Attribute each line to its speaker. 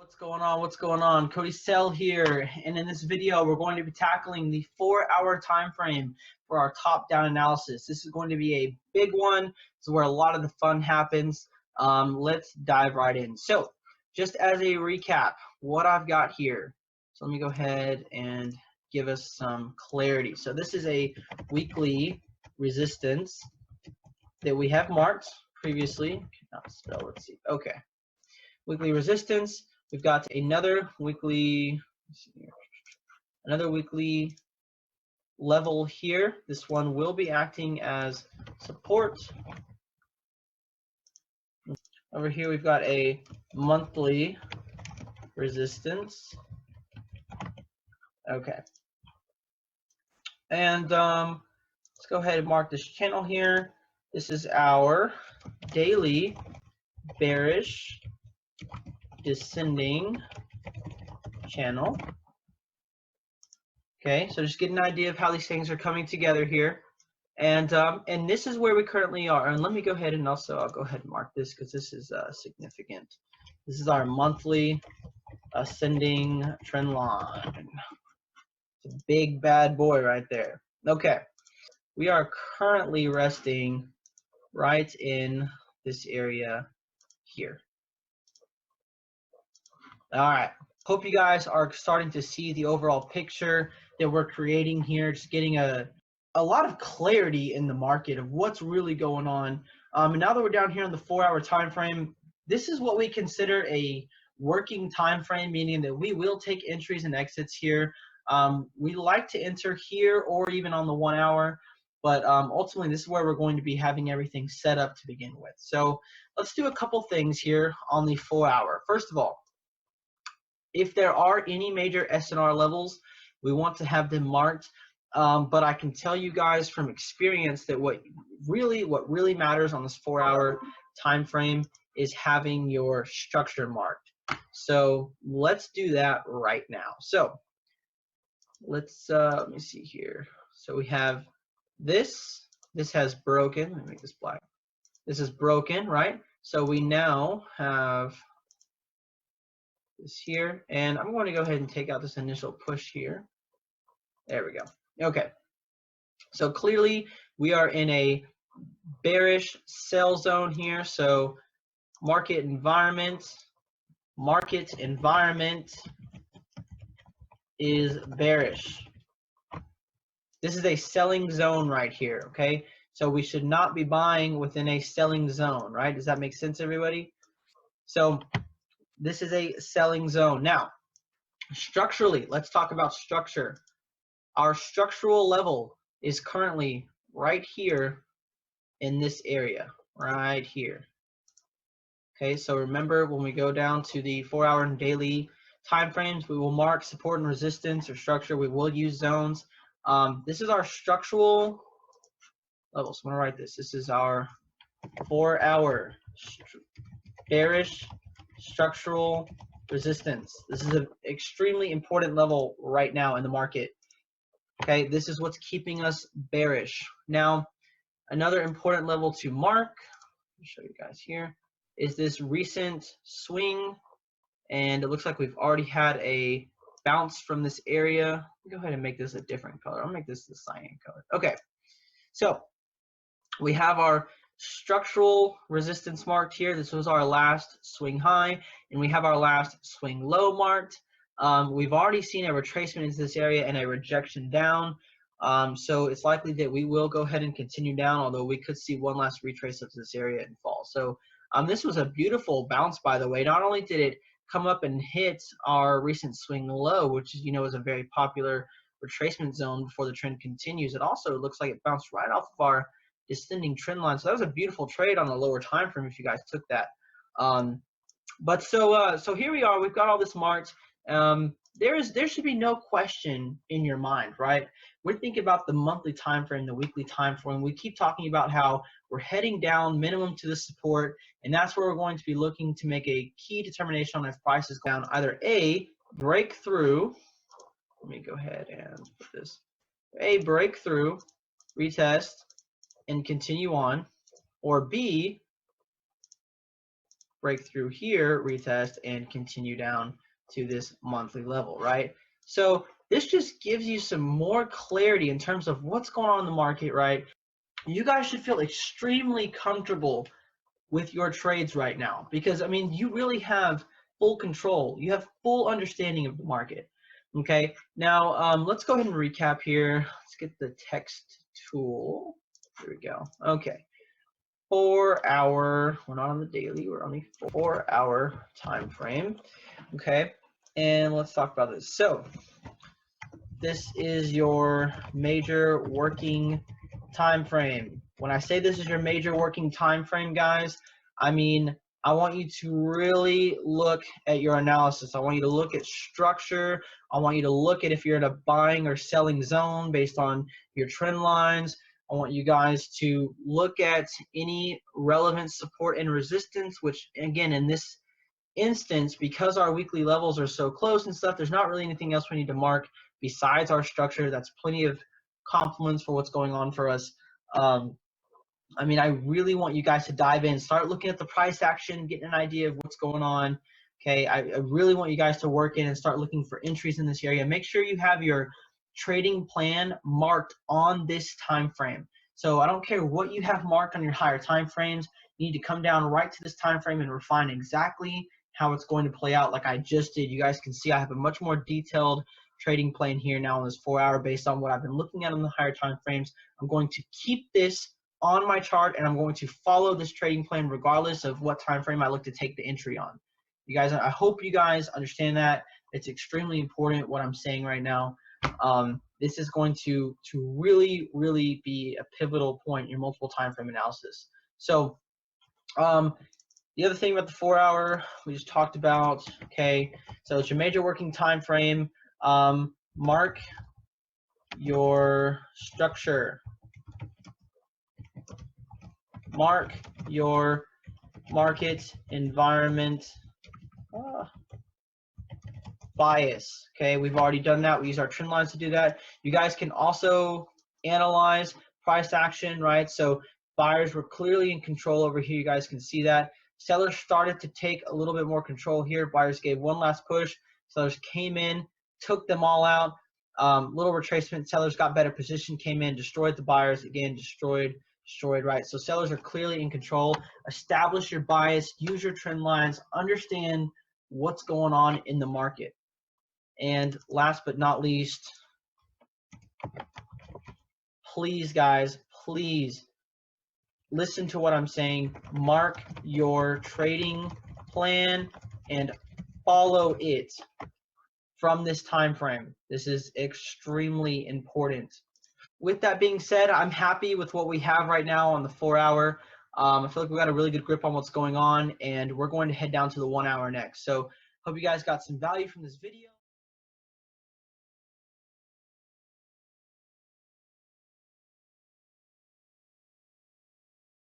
Speaker 1: What's going on? What's going on? Cody Sell here, and in this video we're going to be tackling the 4-hour time frame for our top-down analysis. This is going to be a big one. This is where a lot of the fun happens. Let's dive right in. So, just as a recap, what I've got here. So let me go ahead and give us some clarity. So this is a weekly resistance that we have marked previously. Cannot spell. Let's see. Okay, weekly resistance. We've got another weekly level here. This one will be acting as support. Over here we've got a monthly resistance. Okay. And let's go ahead and mark this channel here. This is our daily bearish descending channel. Okay, so just get an idea of how these things are coming together here, and this is where we currently are. And let me go ahead and also I'll go ahead and mark this because this is significant. This is our monthly ascending trend line. It's a big bad boy right there. Okay, we are currently resting right in this area here. All right, hope you guys are starting to see the overall picture that we're creating here, just getting a lot of clarity in the market of what's really going on. And now that we're down here in the 4-hour time frame, this is what we consider a working time frame, meaning that we will take entries and exits here. We like to enter here or even on the 1 hour, but ultimately this is where we're going to be having everything set up to begin with. So let's do a couple things here on the 4-hour. First of all, if there are any major SNR levels, we want to have them marked. But I can tell you guys from experience that what really matters on this 4-hour time frame is having your structure marked. So let's do that right now. So let's let me see here. So we have this. This has broken. Let me make this black. This is broken, right? So we now have this here, and I'm going to go ahead and take out this initial push here. There we go. Okay, so clearly we are in a bearish sell zone here. So market environment is bearish. This is a selling zone right here. Okay, so we should not be buying within a selling zone, right? Does that make sense, everybody? So this is a selling zone. Now, structurally, let's talk about structure. Our structural level is currently right here in this area, right here. Okay, so remember when we go down to the 4-hour and daily time frames, we will mark support and resistance or structure. We will use zones. This is our structural level. So I'm going to write this. This is our 4-hour bearish structural resistance. This is an extremely important level right now in the market. Okay, this is what's keeping us bearish. Now, another important level to mark, let me show you guys here, is this recent swing, and it looks like we've already had a bounce from this area. Go ahead and make this a different color. I'll make this the cyan color. Okay, so we have our structural resistance marked here. This was our last swing high, and we have our last swing low marked. We've already seen a retracement into this area and a rejection down. So it's likely that we will go ahead and continue down, although we could see one last retrace up to this area and fall. So this was a beautiful bounce, by the way. Not only did it come up and hit our recent swing low, which is a very popular retracement zone before the trend continues, it also looks like it bounced right off of our descending trend line. So that was a beautiful trade on the lower time frame if you guys took that. So here we are. We've got all this marked. There should be no question in your mind, right? We're thinking about the monthly time frame, the weekly time frame. We keep talking about how we're heading down minimum to the support, and that's where we're going to be looking to make a key determination on if prices go down. Either A, break through. Let me go ahead and put this. A, break through, retest, and continue on, or B, break through here, retest, and continue down to this monthly level, right? So this just gives you some more clarity in terms of what's going on in the market, right? You guys should feel extremely comfortable with your trades right now, because I mean, you really have full control. You have full understanding of the market. Okay, now let's go ahead and recap here. Let's get the text tool. Here we go. Okay, 4 hour, we're not on the daily, we're on the 4 hour time frame. Okay, and let's talk about this. So this is your major working time frame. When I say this is your major working time frame, guys, I mean, I want you to really look at your analysis. I want you to look at structure. I want you to look at if you're in a buying or selling zone based on your trend lines. I want you guys to look at any relevant support and resistance, which again, in this instance, because our weekly levels are so close and stuff, there's not really anything else we need to mark besides our structure. That's plenty of compliments for what's going on for us. I mean, I really want you guys to dive in, start looking at the price action, getting an idea of what's going on. Okay, I really want you guys to work in and start looking for entries in this area. Make sure you have your trading plan marked on this time frame. So I don't care what you have marked on your higher time frames. You need to come down right to this time frame and refine exactly how it's going to play out like I just did. You guys can see I have a much more detailed trading plan here now on this 4 hour based on what I've been looking at on the higher time frames. I'm going to keep this on my chart, and I'm going to follow this trading plan regardless of what time frame I look to take the entry on. You guys, I hope you guys understand that. It's extremely important what I'm saying right now. This is going to really, really be a pivotal point in your multiple time frame analysis. So the other thing about the 4 hour we just talked about, okay, so it's your major working time frame. Mark your structure. Mark your market environment bias. Okay, we've already done that. We use our trend lines to do that. You guys can also analyze price action, right? So buyers were clearly in control over here. You guys can see that. Sellers started to take a little bit more control here. Buyers gave one last push. Sellers came in, took them all out. Little retracement. Sellers got better position, came in, destroyed the buyers. Again, destroyed, right? So sellers are clearly in control. Establish your bias, use your trend lines, understand what's going on in the market. And last but not least, please, guys, please listen to what I'm saying. Mark your trading plan and follow it from this time frame. This is extremely important. With that being said, I'm happy with what we have right now on the 4 hour. I feel like we got a really good grip on what's going on, and we're going to head down to the 1 hour next. So hope you guys got some value from this video.